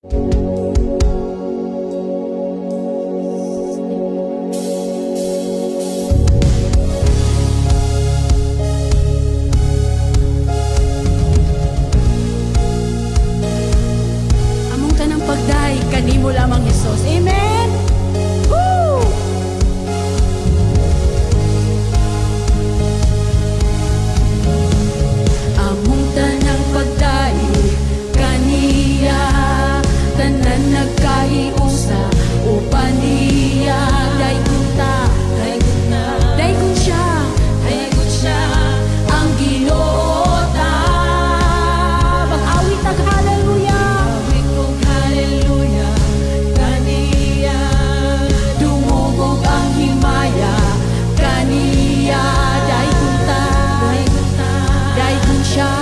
Among tanang pagday kanimo lamang Hesus. Amen. Woo! Among tanang pagday kaniya, tanan nagkahiusa uban niya. Daykun siya ang Ginoo ta. Mag-awit ag hallelujah. Dumugog ang himaya kaniya. Daykun siya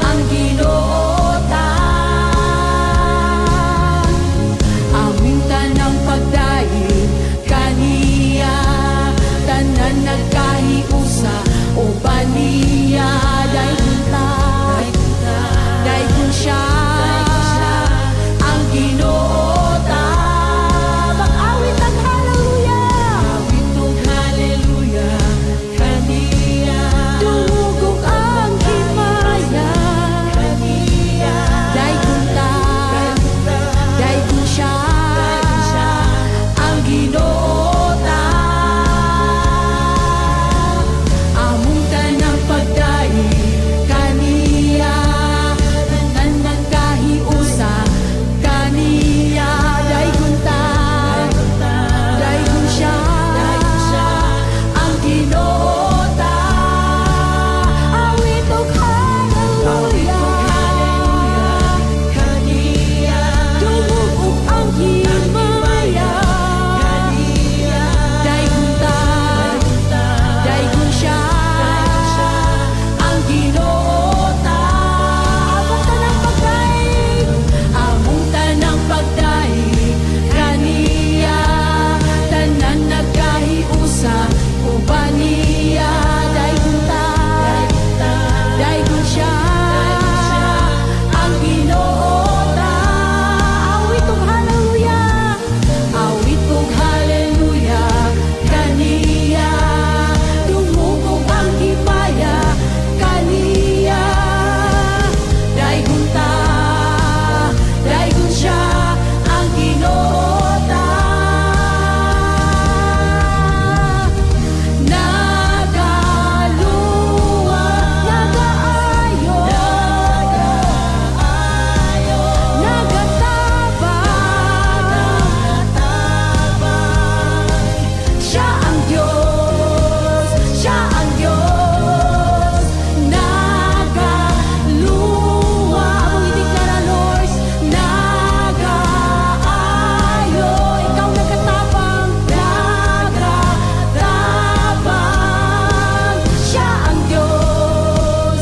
ang Ginoo ta. Aming tanang pagdaig kaniya, tanan nagkahiusa uban niya. Daykun siya ang Ginoo ta. Mag-awit ang hallelujah. Dumugog ang himaya daykun siya ang Ginoo ta. Among tanang pagdaig kaniya, tanan nagkahiusa kaniya. Daykun siya ang Ginoo ta. Awit og hallelujah. Dumugog ang himaya daykun siya ang Ginoo ta. Among tanang pagdaig kaniya, tanan nagkahiusa uban niya. Daykun siya ang Ginoo ta. Awit og hallelujah kaniya. Dumugog ang himaya kaniya. Daykun siya ang Ginoo ta. Nagaluwa, nagaayo, nagatabang. Siya ang Diyos, nagaluwa. Among ideklara, Lord, nagaayo. Ikaw nagatabang, nagatabang. Siya ang Diyos,